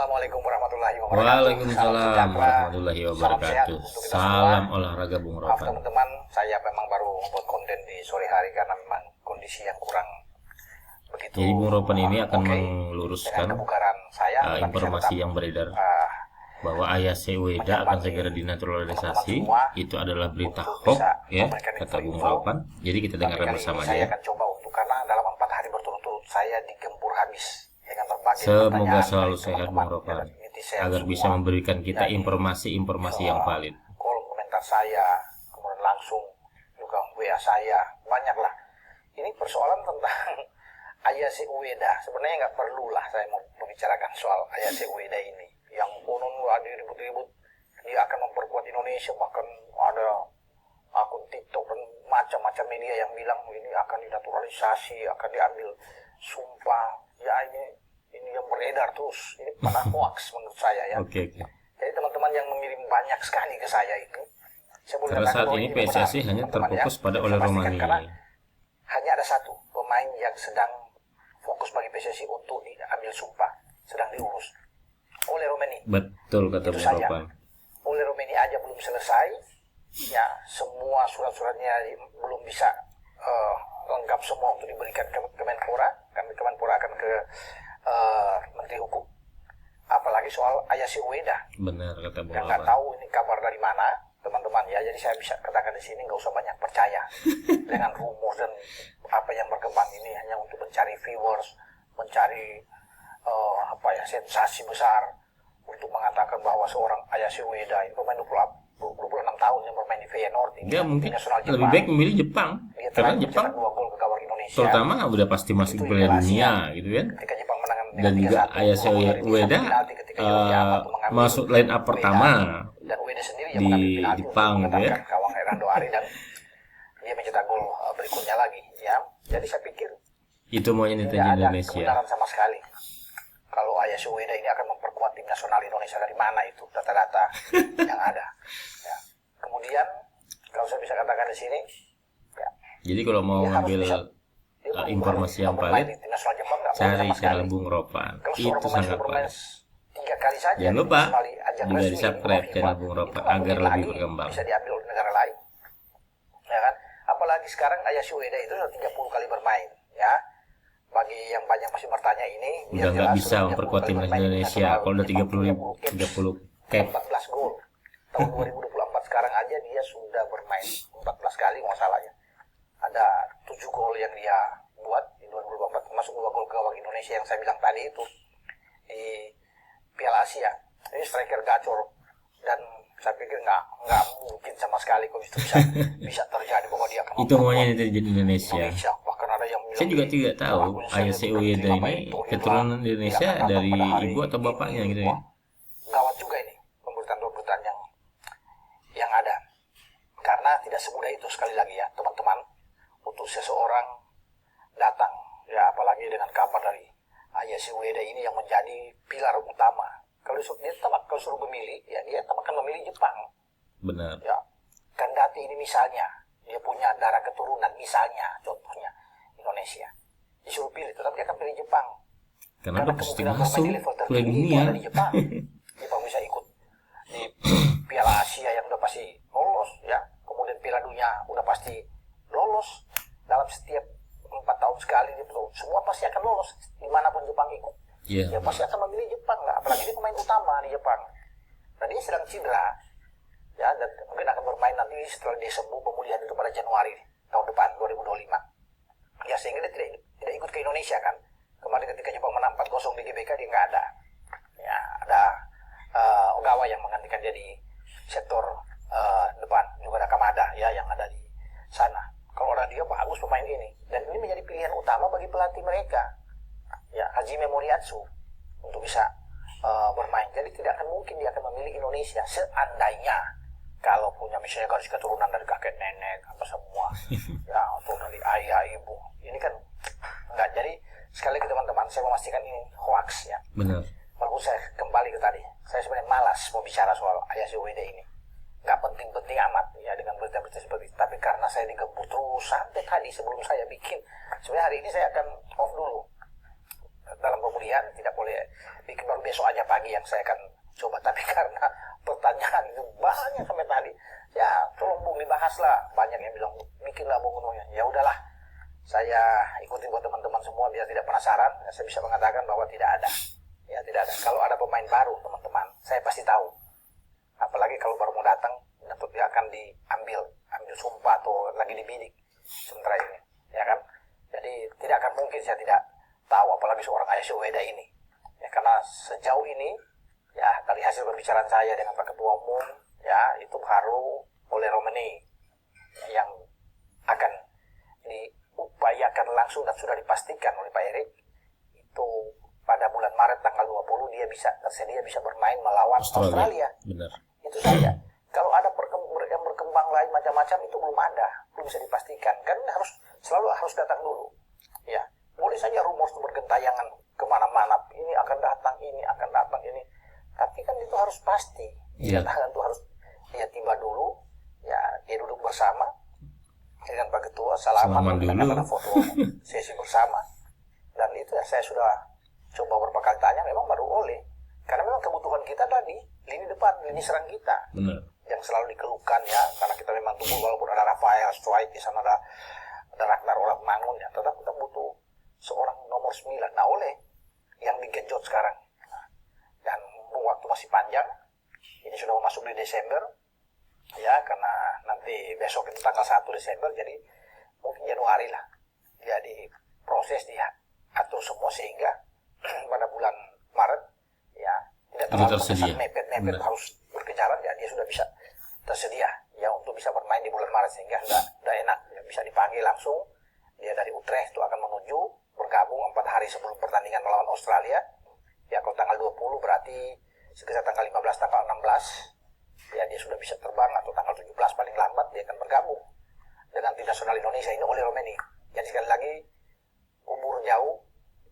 Assalamualaikum warahmatullahi wabarakatuh. Waalaikumsalam warahmatullahi wabarakatuh. Salam olahraga Bung Maaf Ropan. teman-teman, saya memang baru buat konten di sore hari karena memang kondisi yang kurang begitu. Jadi Bung Ropan ini akan Dengan meluruskan kebugaran saya, informasi yang beredar bahwa Ayase Ueda akan segera dinaturalisasi. Itu adalah berita hoax, ya, kata Bung Ropan. Jadi kita dengarkan bersama saya dia. akan coba karena dalam 4 hari berturut-turut saya digempur habis dengan berbagai Semoga pertanyaan selalu dari sehat Bung Ropan, netizen agar semua. bisa memberikan kita informasi-informasi yang valid. Kolom komentar saya, kemudian langsung juga WA saya, banyaklah. Ini persoalan tentang Ayase Ueda. Sebenarnya nggak perlu lah saya mau membicarakan soal Ayase Ueda ini. Yang konon ada ribut-ribut, dia akan memperkuat Indonesia, bahkan ada akun TikTok dan macam-macam media yang bilang ini akan dinaturalisasi, akan diambil sumpah. Ya ini yang beredar terus, ini pada hoax menurut saya ya. Oke. Jadi teman-teman yang mengirim banyak sekali ke saya itu, saya boleh Karena katakan saat bahwa ini ini PSSI benar, hanya teman-teman, terfokus pada Saya oleh pastikan Romani. karena hanya ada satu pemain yang sedang fokus bagi PSSI untuk diambil sumpah, sedang diurus oleh Romani. Betul kata Itu Bung saja. Ropan. Oleh Romani aja belum selesai, ya semua surat-suratnya belum bisa lengkap semua untuk diberikan ke Kemenpora. Kemenpora akan ke Menteri Hukum. Apalagi soal Ayase Ueda. Benar kata Bung Yang nggak Ropan. tahu ini kabar dari mana, teman-teman ya. Jadi saya bisa katakan di sini nggak usah banyak percaya dengan rumor dan apa yang berkembang ini hanya untuk mencari viewers, mencari sensasi besar untuk mengatakan bahwa seorang Ayase Ueda itu pemain 26 tahun yang bermain di Feyenoord ini. Dia mungkin nasional lebih Jepang. baik memilih Jepang, Dia karena telah Jepang mencetak 2 gol ke gawang Indonesia. terutama udah pasti masuk Itu Piala Piala Dunia Asia. gitu kan. Ketika Jepang menang dengan Dan juga 3-1, Ayase Ueda masuk line up pertama dan Ueda sendiri yang di mengambil penalti Jepang untuk gitu ya. menetapkan gawang Hernando Ari dan dia mencetak gol berikutnya lagi ya. Jadi saya pikir Itu maunya tidak netizen ada Indonesia. kebenaran sama sekali kalau Ayase Ueda ini akan memperkuat tim nasional Indonesia. Dari mana itu data-data yang ada ya. Kemudian kalau saya bisa katakan di sini ya, Jadi kalau mau dia harus ngambil bisa, dia informasi yang bermain valid, di tim nasional Jepang nggak boleh cari sama sekali. channel Bung Ropan. Kalau Itu seorang pemain sangat sudah bermain valid. 3 kali saja, Jangan lupa sekali ajang juga resmi di subscribe FIFA, channel Bung Ropan itu nggak agar mungkin lebih lagi berkembang. bisa diambil oleh negara lain, ya kan? Apalagi sekarang Ayase Ueda itu sudah 30 kali bermain, ya. Bagi yang banyak masih bertanya ini, Udah nggak bisa memperkuat timnas Indonesia. Kalau udah 30 cap 14 gol. Tahun 2024 sekarang aja dia sudah bermain 14 kali nggak salah ya. Ada 7 gol yang dia buat di 2024, termasuk 2 gol ke gawang Indonesia yang saya bilang tadi itu di Piala Asia. Ini striker gacor dan saya pikir nggak mungkin sama sekali kalau itu bisa terjadi bahwa dia akan Itu maunya netizen Indonesia. Bahkan ada yang bilang Saya juga tidak tahu Ayase Ueda ini keturunan Iya, Indonesia dari ibu atau bapaknya gitu ya. Gawat juga ini pemberitaan-pemberitaan yang ada. Karena tidak semudah itu, sekali lagi ya teman-teman, untuk seseorang datang ya, apalagi dengan kabar dari Ayase Ueda ini yang menjadi pilar utama. Kalau suruh memilih ya, dia akan memilih Jepang Benar. ya. Kendati ini misalnya dia punya darah keturunan, misalnya contohnya Indonesia, disuruh pilih, tetap dia akan pilih Jepang. Karena udah pasti kemungkinan masuk bermain di level Piala tertinggi itu Dunia. ada di Jepang. Jepang bisa ikut di Piala Asia yang udah pasti lolos ya. Kemudian Piala Dunia udah pasti lolos. Dalam setiap 4 tahun sekali semua pasti akan lolos dimanapun Jepang ikut. Iya. Dia pasti akan memilih Jepang lah. Apalagi dia pemain utama di Jepang. Nah, dia sedang cedera ya, dan mungkin akan bermain nanti setelah dia sembuh, pemulihan itu pada Januari tahun depan 2025 ya, sehingga dia tidak ikut ke Indonesia kan. Kemarin ketika Jepang menang 4-0 di GBK dia nggak ada ya. Ada Ogawa yang menggantikan dia di sektor depan, juga ada Kamada ya yang ada di sana. Kalau orang dia bagus pemain ini, dan ini menjadi pilihan utama bagi pelatih mereka ya, Hajime Moriyasu, untuk bisa bermain. Jadi tidak akan mungkin dia akan memilih Indonesia seandainya kalau punya misalnya garis keturunan dari kakek nenek apa semua ya, atau dari ayah ibu. Ini kan enggak. Jadi sekali lagi teman-teman, saya memastikan ini hoax ya. Benar. Walaupun saya kembali ke tadi, saya sebenarnya malas mau bicara soal Ayase Ueda ini. Nggak penting-penting amat ya dengan berita-berita seperti itu. Tapi karena saya digempur terus sampai tadi sebelum saya bikin, sebenarnya hari ini saya akan off dulu dalam pemulihan kemudian, tidak boleh bikin baru besok aja pagi yang saya akan coba. Tapi karena pertanyaan itu banyak sampai tadi, ya tolong Bung dibahas lah. Banyak yang bilang bikinlah Bung Unonya. Ya udahlah, saya ikutin buat teman-teman semua biar tidak penasaran. Saya bisa mengatakan bahwa tidak ada. Ya tidak ada. Kalau ada pemain baru teman-teman, saya pasti tahu. Apalagi kalau baru mau datang, tentu dia akan ambil sumpah atau lagi dibidik sementara ini, ya kan? Jadi tidak akan mungkin saya tidak tahu, apalagi seorang Ayase Ueda ini. Ya karena sejauh ini, ya dari hasil perbicaraan saya dengan Pak Ketua Umum, ya itu baru oleh Romani yang akan diupayakan langsung dan sudah dipastikan oleh Pak Erik itu pada bulan Maret tanggal 20 dia bisa tersedia bisa bermain melawan Australia. Benar. Itu saja. Kalau ada yang berkembang lain macam-macam itu belum bisa dipastikan. Kan selalu harus datang dulu. Ya, boleh saja rumor bergentayangan kemana-mana. Ini akan datang, ini. Tapi kan itu harus pasti. Kedatangan itu harus dia tiba dulu. Ya, dia duduk bersama dengan Pak Ketua. Salaman dulu. Ada foto sesi bersama. Dan itu ya saya sudah coba beberapa kali tanya, memang baru oleh. Karena memang kebutuhan kita tadi lini depan, lini serang kita. Benar. Yang selalu dikeluhkan ya, karena kita memang tunggu walaupun ada Rafael Struijk di sana, ada Ragnar Mangun ya, tetap kita butuh seorang nomor 9. Nah, oleh yang digenjot sekarang. Dan waktu masih panjang. Ini sudah masuk di Desember. Ya, karena nanti besok itu tanggal 1 Desember, jadi mungkin Januari lah. Dia diproses, dia atur semua sehingga pada bulan Maret ya tidak terlalu mepet harus berkejaran, ya dia sudah bisa tersedia ya untuk bisa bermain di bulan Maret, sehingga udah enak ya, bisa dipanggil langsung. Dia dari Utrecht itu akan menuju bergabung 4 hari sebelum pertandingan melawan Australia ya. Kalau tanggal 20 berarti sekitar tanggal 15 tanggal 16 ya dia sudah bisa terbang, atau tanggal 17 paling lambat dia akan bergabung dengan tim nasional Indonesia ini oleh Romani. Jadi sekali lagi umur jauh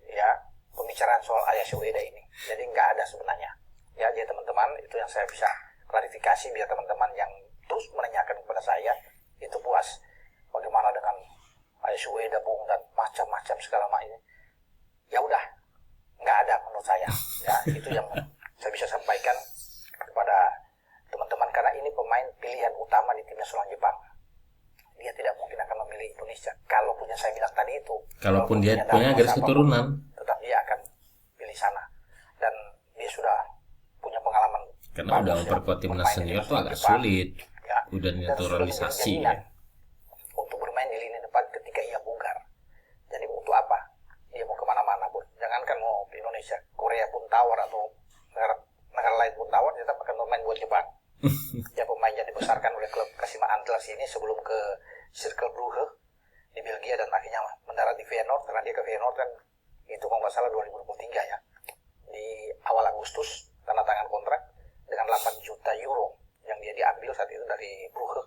ya pembicaraan soal Ayase Ueda ini. Jadi nggak ada sebenarnya. Ya, jadi teman-teman itu yang saya bisa klarifikasi biar teman-teman yang terus menanyakan kepada saya itu puas. Bagaimana dengan Ayase Ueda, Bung, dan macam-macam segala macam ini. Ya udah, nggak ada menurut saya. Ya, itu yang saya bisa sampaikan kepada teman-teman, karena ini pemain pilihan utama di tim nasional Jepang. Dia tidak mungkin akan memilih Indonesia. Kalaupun yang saya bilang tadi itu, kalaupun dia punya garis keturunan, tetap dia akan pilih sana. Dan dia sudah punya pengalaman. Karena udah memperkuat timnas senior itu agak sulit. Ya. Udah naturalisasi ya. Untuk bermain di lini depan ketika ia bugar. Jadi untuk apa? Dia mau kemana-mana pun. Jangankan mau ke Indonesia, Korea pun tawar, atau negara lain pun tawar, dia tetap akan bermain buat Jepang. Ya, pemain yang dibesarkan oleh klub Kashima Antlers ini sebelum ke Cercle Brugge di Belgia dan akhirnya mendarat di Feyenoord, karena dia ke Feyenoord kan itu kalau nggak salah 2023 ya. Di awal Agustus tanda tangan kontrak dengan 8 juta euro yang dia diambil saat itu dari Brugge.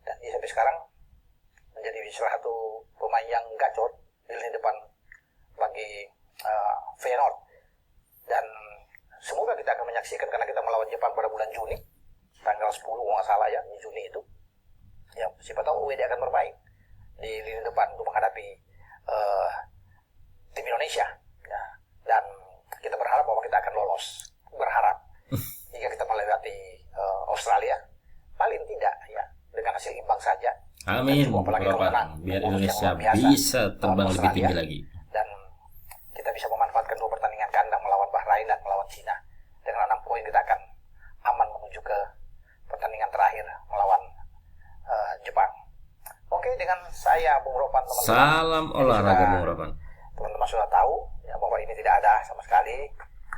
Dan dia sampai sekarang menjadi salah satu pemain yang gacor di lini depan bagi Feyenoord. Dan semoga kita akan menyaksikan, karena kita melawan Jepang pada bulan Juni tanggal 10 kalau nggak salah ya, di Juni itu ya, siapa tahu Ueda akan bermain di lini depan untuk menghadapi tim Indonesia ya. Dan kita berharap bahwa kita akan lolos, berharap jika kita melewati Australia paling tidak ya dengan hasil imbang saja. Amin. Biar Indonesia bisa terbang lebih tinggi lagi. Dan kita bisa memanfaatkan 2 pertandingan kandang melawan Bahrain dan melawan Cina. Dengan 6 poin kita akan aman menuju ke pertandingan terakhir melawan Jepang. Oke, dengan saya Bung Ropan, teman-teman. Salam olahraga Bung Ropan. Teman-teman sudah tahu ya bahwa ini tidak ada sama sekali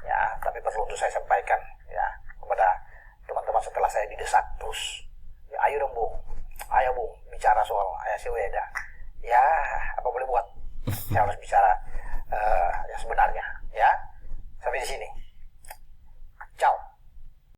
ya, tapi perlu untuk saya sampaikan ya kepada teman-teman setelah saya didesak terus. Ya, ayo dong Bung, ayo Bung bicara soal Ayase Ueda. Ya, apa boleh buat? Saya harus bicara yang sebenarnya ya. Sampai di sini.